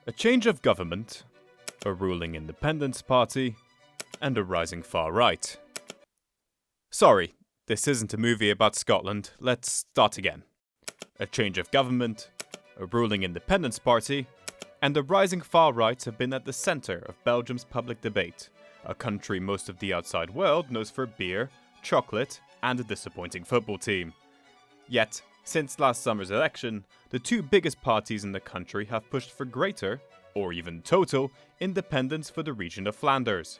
A change of government, a ruling independence party, and a rising far right. Sorry, this isn't a movie about Scotland. Let's start again. A change of government, a ruling independence party, and a rising far right have been at the centre of Belgium's public debate, a country most of the outside world knows for beer, chocolate, and a disappointing football team. Yet, since last summer's election, the two biggest parties in the country have pushed for greater, or even total, independence for the region of Flanders.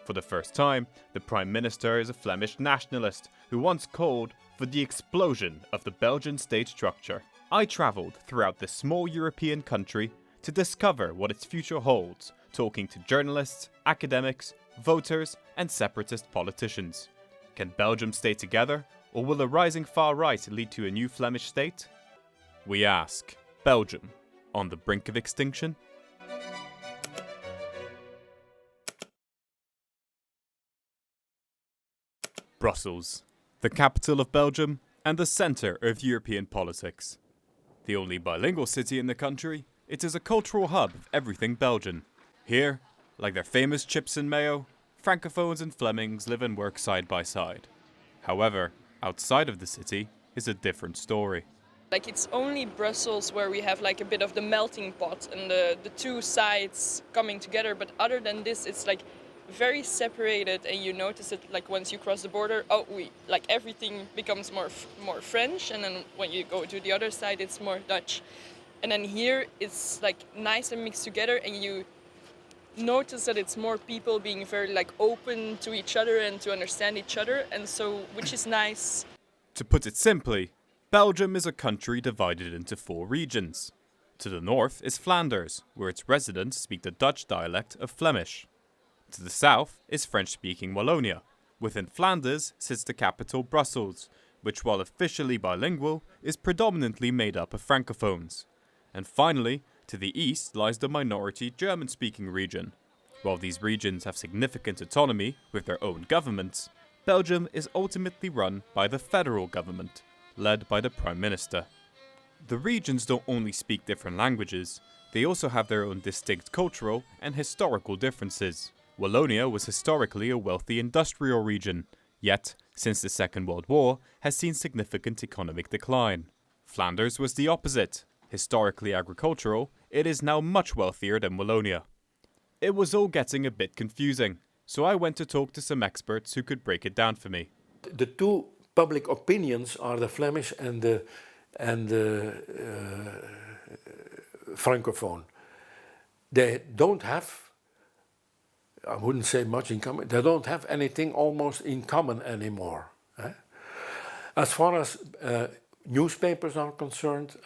For the first time, the Prime Minister is a Flemish nationalist who once called for the explosion of the Belgian state structure. I travelled throughout this small European country to discover what its future holds, talking to journalists, academics, voters, and separatist politicians. Can Belgium stay together, or will a rising far right lead to a new Flemish state? We ask, Belgium, on the brink of extinction? Brussels, the capital of Belgium and the centre of European politics. The only bilingual city in the country, it is a cultural hub of everything Belgian. Here, like their famous chips and mayo, Francophones and Flemings live and work side by side. However, outside of the city is a different story. Like, it's only Brussels where we have like a bit of the melting pot and the two sides coming together, but other than this it's like very separated, and you notice it like once you cross the border, everything becomes more French, and then when you go to the other side it's more Dutch. And then here it's like nice and mixed together, and you notice that it's more people being very like open to each other and to understand each other, and so which is nice. To put it simply, Belgium is a country divided into 4 regions. To the north is Flanders, where its residents speak the Dutch dialect of Flemish. To the south is French-speaking Wallonia. Within Flanders sits the capital Brussels, which, while officially bilingual, is predominantly made up of Francophones. And finally, to the east lies the minority German-speaking region. While these regions have significant autonomy with their own governments, Belgium is ultimately run by the federal government, led by the Prime Minister. The regions don't only speak different languages, they also have their own distinct cultural and historical differences. Wallonia was historically a wealthy industrial region, yet, since the Second World War, has seen significant economic decline. Flanders was the opposite. Historically agricultural, it is now much wealthier than Wallonia. It was all getting a bit confusing, so I went to talk to some experts who could break it down for me. The two public opinions are the Flemish and the Francophone. They don't have, I wouldn't say much in common, they don't have anything almost in common anymore. As far as newspapers are concerned,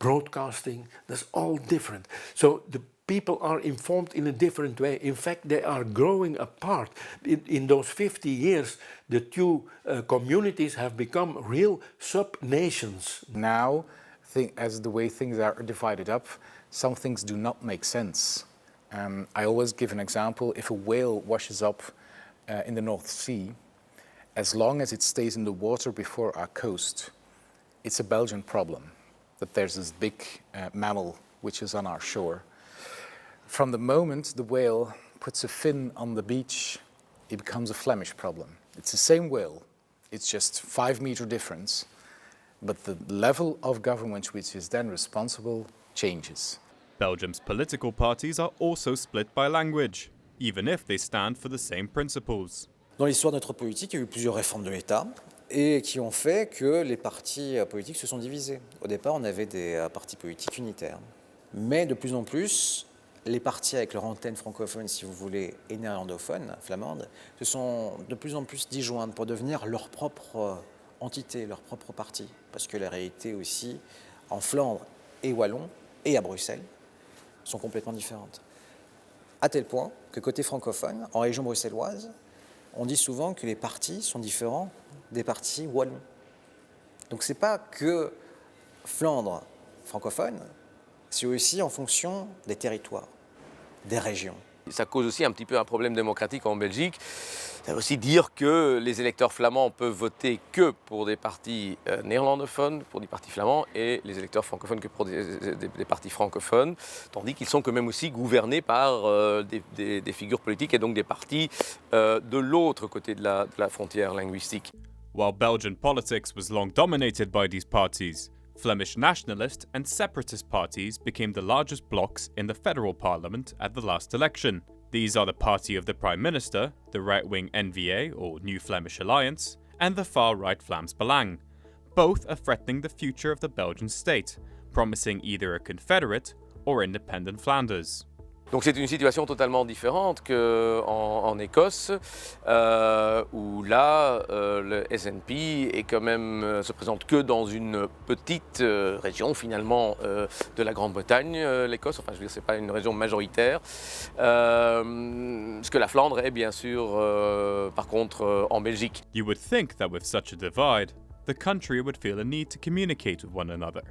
broadcasting, that's all different. So the people are informed in a different way. In fact, they are growing apart. In those 50 years, the two communities have become real sub-nations. Now, as the way things are divided up, some things do not make sense. I always give an example. If a whale washes up in the North Sea, as long as it stays in the water before our coast, it's a Belgian problem, that there's this big mammal which is on our shore. From the moment the whale puts a fin on the beach, it becomes a Flemish problem. It's the same whale, it's just 5 meter difference, but the level of government which is then responsible changes. Belgium's political parties are also split by language, even if they stand for the same principles. Dans l'histoire de notre politique, il y a eu plusieurs réformes de l'État et qui ont fait que les partis politiques se sont divisés. Au départ, on avait des partis politiques unitaires. Mais de plus en plus, les partis avec leur antenne francophone, si vous voulez, et néerlandophone, flamande, se sont de plus en plus disjointes pour devenir leur propre entité, leur propre parti. Parce que la réalité aussi, en Flandre et Wallon, et à Bruxelles, sont complètement différentes. À tel point que côté francophone, en région bruxelloise, on dit souvent que les partis sont différents des partis wallons. Donc c'est pas que Flandre francophone, c'est aussi en fonction des territoires, des régions. Ça cause aussi un petit peu un problème démocratique en Belgique. Ça veut aussi dire que les électeurs flamands peuvent voter que pour des partis néerlandophones, pour des partis flamands, et les électeurs francophones que pour des partis francophones, tandis qu'ils sont quand même aussi gouvernés par des figures politiques et donc des partis de l'autre côté de la frontière linguistique. While Belgian politics was long dominated by these parties, Flemish nationalist and separatist parties became the largest blocs in the federal parliament at the last election. These are the party of the Prime Minister, the right-wing N-VA or New Flemish Alliance, and the far-right Vlaams Belang. Both are threatening the future of the Belgian state, promising either a confederate or independent Flanders. Donc c'est une situation totalement différente qu'en Écosse, où là, le SNP est quand même, se présente que dans une petite région finalement de la Grande-Bretagne, l'Écosse, enfin je veux dire c'est pas une région majoritaire, ce que la Flandre est bien sûr par contre en Belgique. You would think that with such a divide, the country would feel a need to communicate with one another.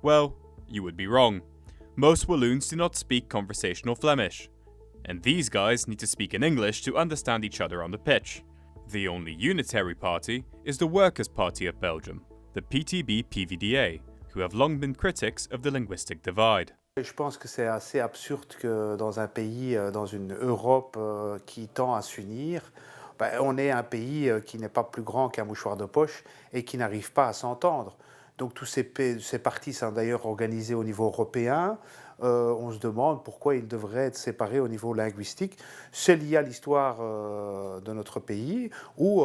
Well, you would be wrong. Most Walloons do not speak conversational Flemish, and these guys need to speak in English to understand each other on the pitch. The only unitary party is the Workers' Party of Belgium, the PTB-PVDA, who have long been critics of the linguistic divide. Je pense que c'est assez absurde que dans un pays, dans une Europe qui tend à s'unir, on est un pays qui n'est pas plus grand qu'un mouchoir de poche et qui n'arrive pas à s'entendre. Donc tous ces partis sont d'ailleurs organisés au niveau européen. On se demande pourquoi ils devraient être séparés au niveau linguistique. C'est lié à l'histoire de notre pays où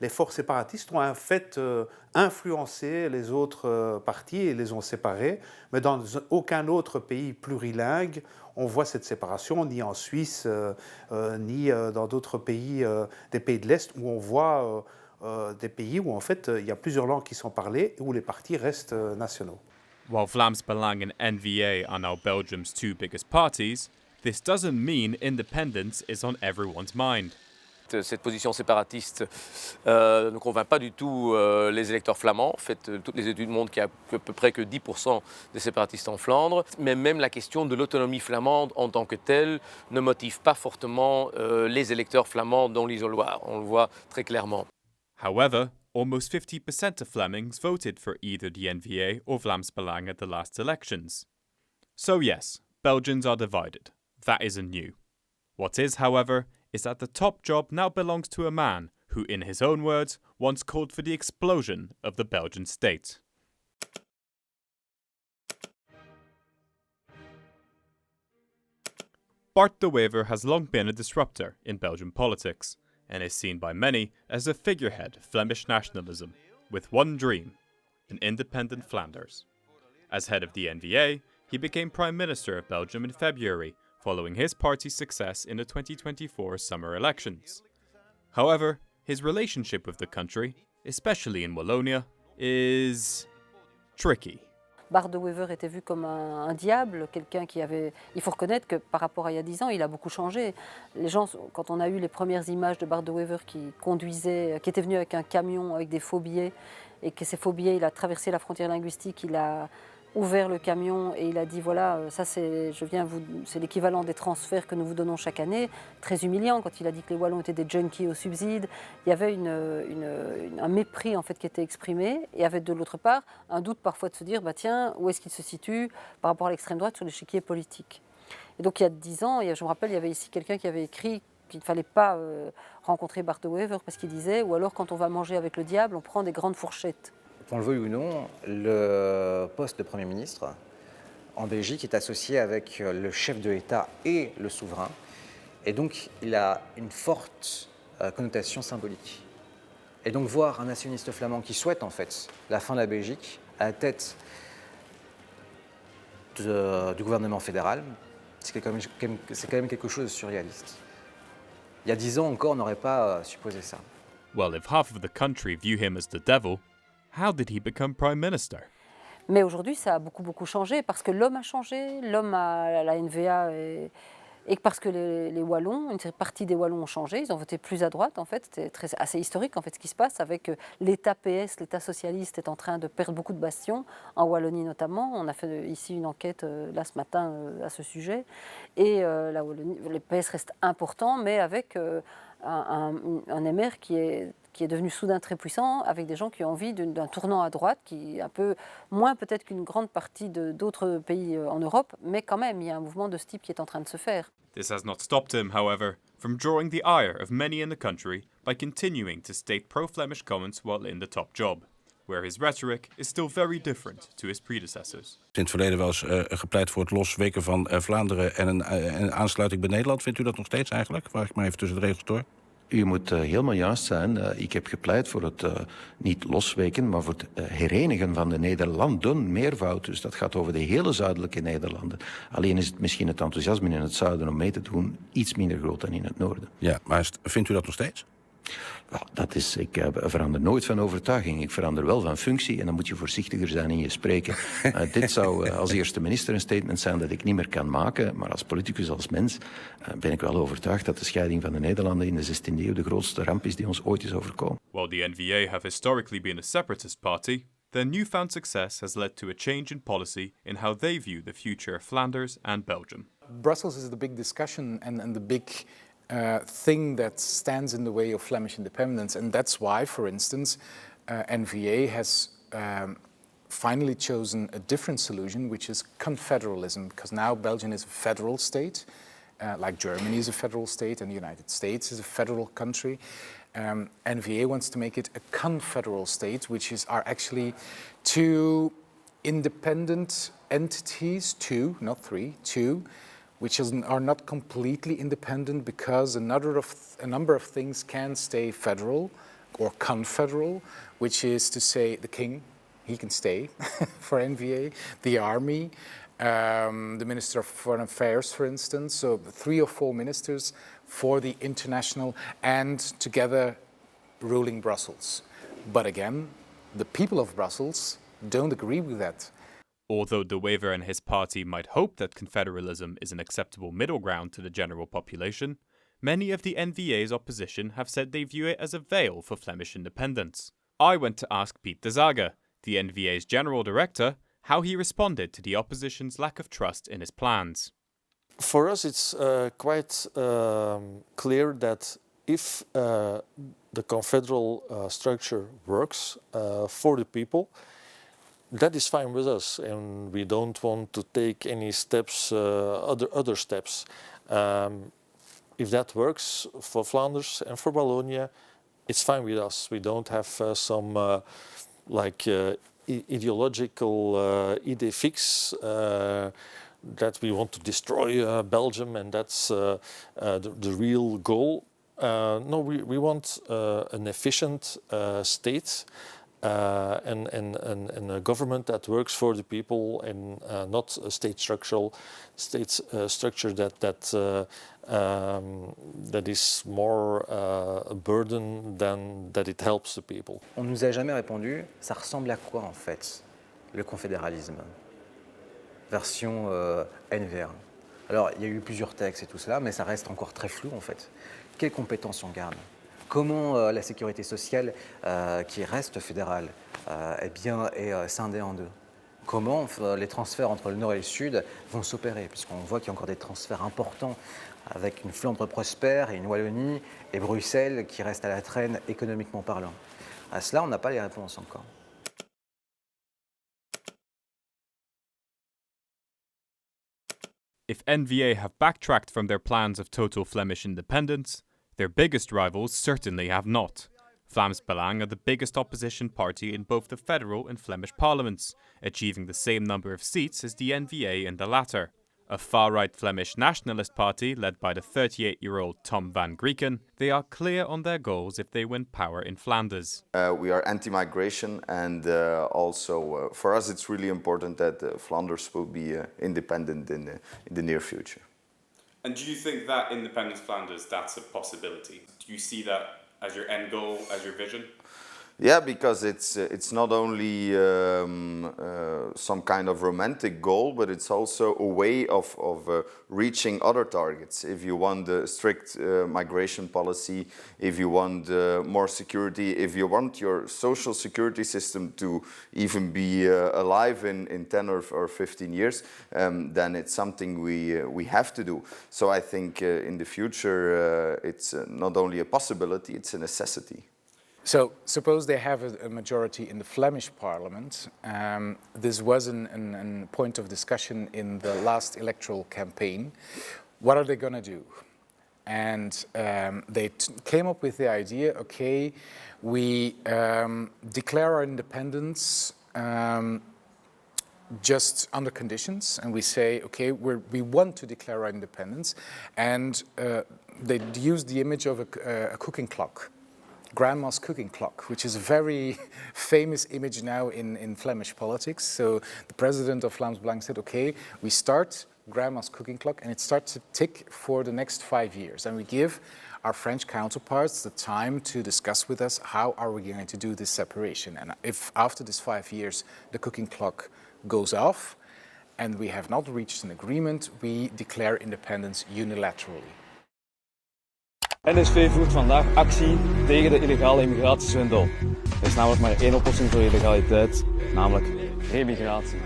les forces séparatistes ont en fait influencé les autres partis et les ont séparés. Mais dans aucun autre pays plurilingue, on voit cette séparation, ni en Suisse, ni dans d'autres pays, des pays de l'Est, où on voit des pays où en fait il y a plusieurs langues qui sont parlées et où les partis restent nationaux. While Vlaams Belang and N-VA are now Belgium's two biggest parties, this doesn't mean independence is on everyone's mind. Cette position séparatiste ne convainc pas du tout les électeurs flamands. En fait, toutes les études montrent qu'il y a à peu près que 10% des séparatistes en Flandre. Mais même la question de l'autonomie flamande en tant que telle ne motive pas fortement les électeurs flamands dans l'isoloir. On le voit très clairement. However, almost 50% of Flemings voted for either the N-VA or Vlaams Belang at the last elections. So yes, Belgians are divided. That isn't new. What is, however, is that the top job now belongs to a man who, in his own words, once called for the explosion of the Belgian state. Bart de Wever has long been a disruptor in Belgian politics, and is seen by many as a figurehead of Flemish nationalism, with one dream, an independent Flanders. As head of the N-VA, he became Prime Minister of Belgium in February, following his party's success in the 2024 summer elections. However, his relationship with the country, especially in Wallonia, is tricky. Bart de Wever était vu comme un diable, quelqu'un qui avait... Il faut reconnaître que par rapport à il y a 10 ans, il a beaucoup changé. Les gens, quand on a eu les premières images de Bart de Wever qui conduisait, qui était venu avec un camion avec des faux billets, et que ces faux billets, il a traversé la frontière linguistique, il a ouvert le camion et il a dit voilà, ça c'est l'équivalent des transferts que nous vous donnons chaque année. Très humiliant quand il a dit que les Wallons étaient des junkies au subside. Il y avait un mépris en fait qui était exprimé et avait de l'autre part un doute parfois de se dire bah tiens, où est-ce qu'il se situe par rapport à l'extrême droite sur l'échiquier politique. Et donc il y a 10 ans, je me rappelle, il y avait ici quelqu'un qui avait écrit qu'il ne fallait pas rencontrer Bart de Wever parce qu'il disait ou alors quand on va manger avec le diable, on prend des grandes fourchettes. Qu'on le veuille ou non, le poste de Premier ministre en Belgique est associé avec le chef de l'État et le souverain. Et donc, il a une forte connotation symbolique. Et donc, voir un nationaliste flamand qui souhaite en fait la fin de la Belgique à la tête du gouvernement fédéral, c'est quand même quelque chose de surréaliste. Il y a 10 ans encore, on n'aurait pas supposé ça. Well, if half of the country view him as the devil, how did he become Prime Minister? Mais aujourd'hui, ça a beaucoup changé parce que l'homme a changé, l'homme à la NVA et parce que les Wallons, une partie des Wallons ont changé, ils ont voté plus à droite en fait. C'est assez historique en fait ce qui se passe avec l'État PS, l'État socialiste est en train de perdre beaucoup de bastions, en Wallonie notamment. On a fait ici une enquête là ce matin à ce sujet et la Wallonie, les PS restent importants mais avec un MR qui est devenu soudain très puissant, avec des gens qui ont envie d'un tournant à droite, qui est un peu moins peut-être qu'une grande partie d'autres pays en Europe, mais quand même, il y a un mouvement de ce type qui est en train de se faire. This has not stopped him, however, from drawing the ire of many in the country by continuing to state pro-Flemish comments while in the top job, where his rhetoric is still very different to his predecessors. In het verleden wel eens gepleit voor het losweken van Vlaanderen en een aansluiting bij Nederland. Vindt u dat nog steeds eigenlijk? Vraag ik maar even tussen de regels door. U moet helemaal juist zijn. Ik heb gepleit voor het niet losweken, maar voor het herenigen van de Nederlanden, meervoud. Dus dat gaat over de hele zuidelijke Nederlanden. Alleen is het misschien het enthousiasme in het zuiden om mee te doen iets minder groot dan in het noorden. Ja, maar vindt u dat nog steeds? Ik verander nooit van overtuiging. Ik verander wel van functie en dan moet je voorzichtiger zijn in je spreken. Dit zou als eerste minister een statement zijn dat ik niet meer kan maken. Maar als politicus, als mens, ben ik wel overtuigd dat de scheiding van de Nederlanden in de 16e eeuw de grootste ramp is die ons ooit is overkomen. While the NVA have historically been a separatist party, their newfound success has led to a change in policy in how they view the future of Flanders and Belgium. Brussels is the big discussion and the big thing that stands in the way of Flemish independence. And that's why, for instance, NVA has finally chosen a different solution, which is confederalism, because now Belgium is a federal state, like Germany is a federal state and the United States is a federal country. NVA wants to make it a confederal state, which are actually two independent entities, two, not three, two, which are not completely independent because a number of things can stay federal or confederal, which is to say the king, he can stay for NVA, the army, the Minister of Foreign Affairs, for instance, so 3 or 4 ministers for the international and together ruling Brussels. But again, the people of Brussels don't agree with that. Although De Wever and his party might hope that confederalism is an acceptable middle ground to the general population, many of the NVA's opposition have said they view it as a veil for Flemish independence. I went to ask Piet de Zager, the NVA's general director, how he responded to the opposition's lack of trust in his plans. For us, it's quite clear that if the confederal structure works for the people, that is fine with us, and we don't want to take any steps, other steps. If that works for Flanders and for Wallonia, it's fine with us. We don't have some ideological idée fixe that we want to destroy Belgium, and that's the real goal. No, we want an efficient state. And a government that works for the people, and not a state structure that is more a burden than that it helps the people. On ne nous a jamais répondu, ça ressemble à quoi en fait, le confédéralisme, version NVA. Alors il y a eu plusieurs textes et tout cela, mais ça reste encore très flou en fait. Quelles compétences on garde ? Comment la sécurité sociale, qui reste fédérale, est scindée en deux? Comment les transferts entre le Nord et le Sud vont s'opérer? Puisqu'on voit qu'il y a encore des transferts importants avec une Flandre prospère et une Wallonie et Bruxelles qui reste à la traîne économiquement parlant. À cela, on n'a pas les réponses encore. If NVA have backtracked from their plans of total Flemish independence, their biggest rivals certainly have not. Vlaams Belang are the biggest opposition party in both the federal and Flemish parliaments, achieving the same number of seats as the NVA in the latter. A far-right Flemish nationalist party led by the 38-year-old Tom van Grieken, they are clear on their goals if they win power in Flanders. We are anti-migration, and also for us it's really important that Flanders will be independent in the near future. And do you think that independence Flanders, that's a possibility? Do you see that as your end goal, as your vision? Yeah, because it's not only some kind of romantic goal, but it's also a way of reaching other targets. If you want a strict migration policy, if you want more security, if you want your social security system to even be alive in 10 or 15 years, then it's something we have to do. So I think in the future it's not only a possibility, it's a necessity. So suppose they have a majority in the Flemish parliament. This was a point of discussion in the last electoral campaign. What are they going to do? And they came up with the idea, okay, we declare our independence just under conditions, and we say, okay, we want to declare our independence, and they use the image of a cooking clock. Grandma's cooking clock, which is a very famous image now in Flemish politics. So the president of Vlaams Belang said, okay, we start Grandma's cooking clock and it starts to tick for the next 5 years. And we give our French counterparts the time to discuss with us how are we going to do this separation. And if after this 5 years the cooking clock goes off and we have not reached an agreement, we declare independence unilaterally. NSV voert vandaag actie tegen de illegale immigratiezwendel. Er is namelijk maar één oplossing voor illegaliteit, namelijk remigratie.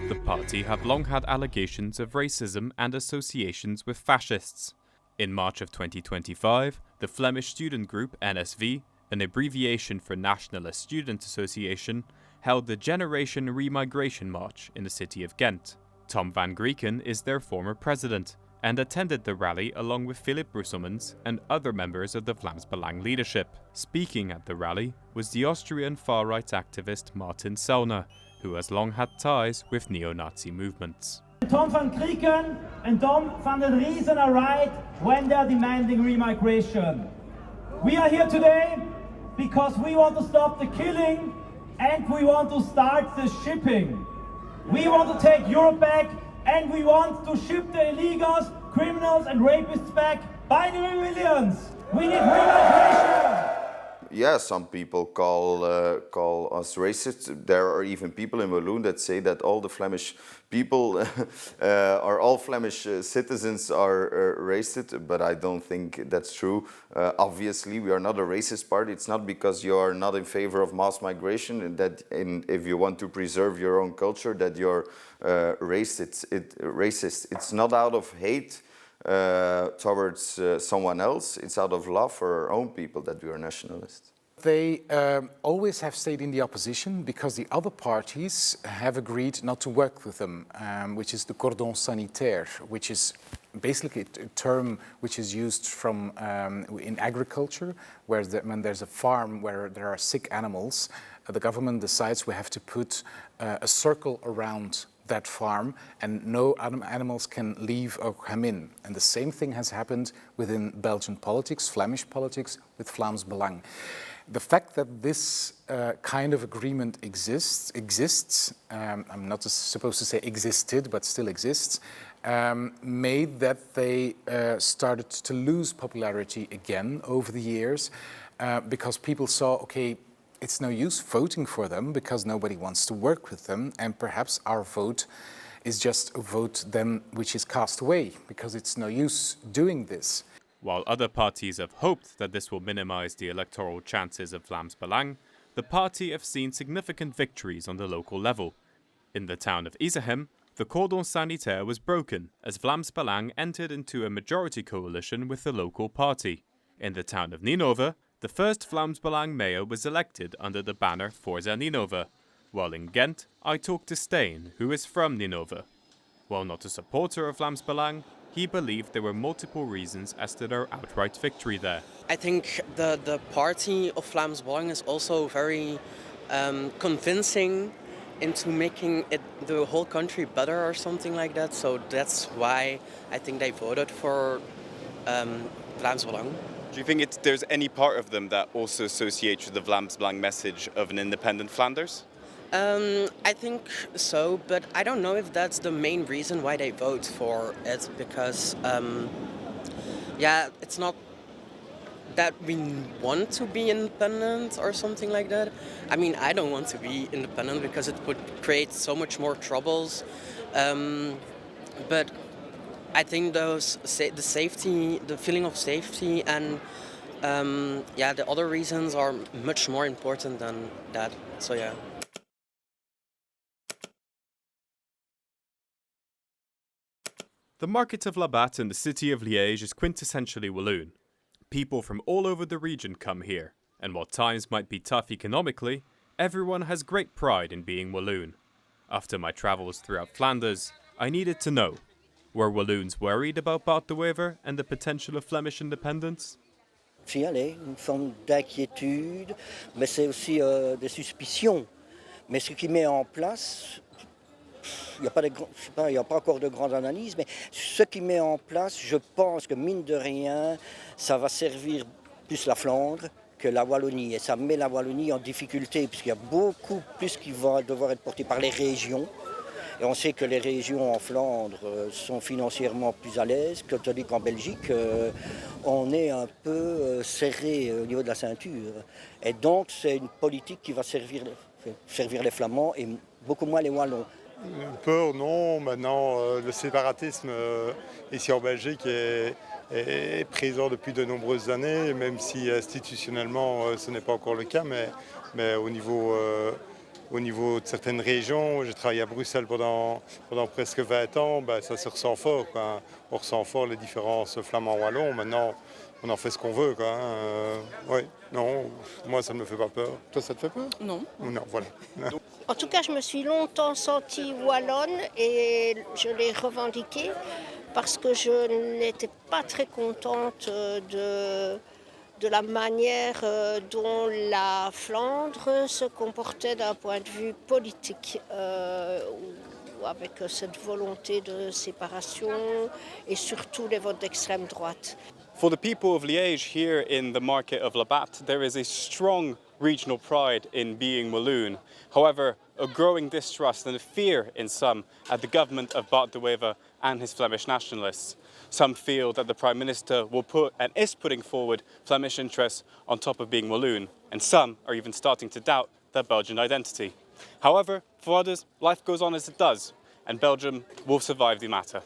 The party have long had allegations of racism and associations with fascists. In March of 2025, the Flemish student group NSV, an abbreviation for Nationalist Student Association, held the Generation Remigration March in the city of Ghent. Tom van Grieken is their former president and attended the rally along with Philip Brusselmans and other members of the Vlaams Belang leadership. Speaking at the rally was the Austrian far-right activist Martin Sellner, who has long had ties with neo-Nazi movements. Tom van Grieken and Tom van den Riesen are right when they're demanding remigration. We are here today because we want to stop the killing and we want to start the shipping. We want to take Europe back and we want to ship the illegals, criminals and rapists back by the millions. We need remigration. Yeah, some people call us racist. There are even people in Walloon that say that all the Flemish people or all Flemish citizens are racist, but I don't think that's true. Obviously, we are not a racist party. It's not because you are not in favor of mass migration and that if you want to preserve your own culture that you're racist. It's not out of hate towards someone else. It's out of love for our own people that we are nationalists. They always have stayed in the opposition because the other parties have agreed not to work with them, which is the cordon sanitaire, which is basically a term which is used from in agriculture, where when there's a farm where there are sick animals, the government decides we have to put a circle around that farm and no animals can leave or come in. And the same thing has happened within Belgian politics, Flemish politics, with Vlaams Belang. The fact that this kind of agreement exists, I'm not supposed to say existed, but still exists, made that they started to lose popularity again over the years because people saw, okay, it's no use voting for them because nobody wants to work with them, and perhaps our vote is just a vote then which is cast away because it's no use doing this. While other parties have hoped that this will minimize the electoral chances of Vlaams Belang, the party have seen significant victories on the local level. In the town of Isehem, the cordon sanitaire was broken as Vlaams Belang entered into a majority coalition with the local party. In the town of Ninove, the first Vlaams Belang mayor was elected under the banner Forza Ninove, while in Ghent, I talked to Steen, who is from Ninove. While not a supporter of Vlaams Belang, he believed there were multiple reasons as to their outright victory there. I think the party of Vlaams Belang is also very convincing into making the whole country better or something like that. So that's why I think they voted for Vlaams Belang. Do you think there's any part of them that also associates with the Vlaams Belang message of an independent Flanders? I think so, but I don't know if that's the main reason why they vote for it, because, yeah, it's not that we want to be independent or something like that. I mean, I don't want to be independent because it would create so much more troubles. But I think the safety, the feeling of safety, and the other reasons are much more important than that. So yeah. The market of Labatt in the city of Liège is quintessentially Walloon. People from all over the region come here, and while times might be tough economically, everyone has great pride in being Walloon. After my travels throughout Flanders, I needed to know, were Walloons worried about Bart de Wever and the potential of Flemish independence? Si, allez, une forme d'inquiétude, mais c'est aussi des suspicions. Mais ce qui met en place, il n'y a pas encore de grandes analyses, mais ce qui met en place, je pense que mine de rien, ça va servir plus la Flandre que la Wallonie. Et ça met la Wallonie en difficulté, puisqu'il y a beaucoup plus qui va devoir être porté par les régions. Et on sait que les régions en Flandre sont financièrement plus à l'aise, tandis qu'en Belgique, on est un peu serré au niveau de la ceinture. Et donc, c'est une politique qui va servir les Flamands et beaucoup moins les Wallons. Peur, non. Maintenant, le séparatisme ici en Belgique est présent depuis de nombreuses années, même si institutionnellement ce n'est pas encore le cas, mais au niveau de certaines régions, j'ai travaillé à Bruxelles pendant presque 20 ans, ça se ressent fort, quoi. On ressent fort les différences flamands-wallons. Maintenant, on en fait ce qu'on veut, quoi. Oui, non, moi ça ne me fait pas peur. Toi, ça te fait peur? Non. Non, voilà. En tout cas, je me suis longtemps sentie wallonne et je l'ai revendiqué parce que je n'étais pas très contente de la manière dont la Flandre se comportait d'un point de vue politique, avec cette volonté de séparation et surtout les votes d'extrême droite. For the people of Liège here in the market of Labatt, there is a strong regional pride in being Walloon. However, a growing distrust and a fear in some at the government of Bart de Wever and his Flemish nationalists. Some feel that the Prime Minister will put and is putting forward Flemish interests on top of being Walloon, and some are even starting to doubt their Belgian identity. However, for others, life goes on as it does, and Belgium will survive the matter.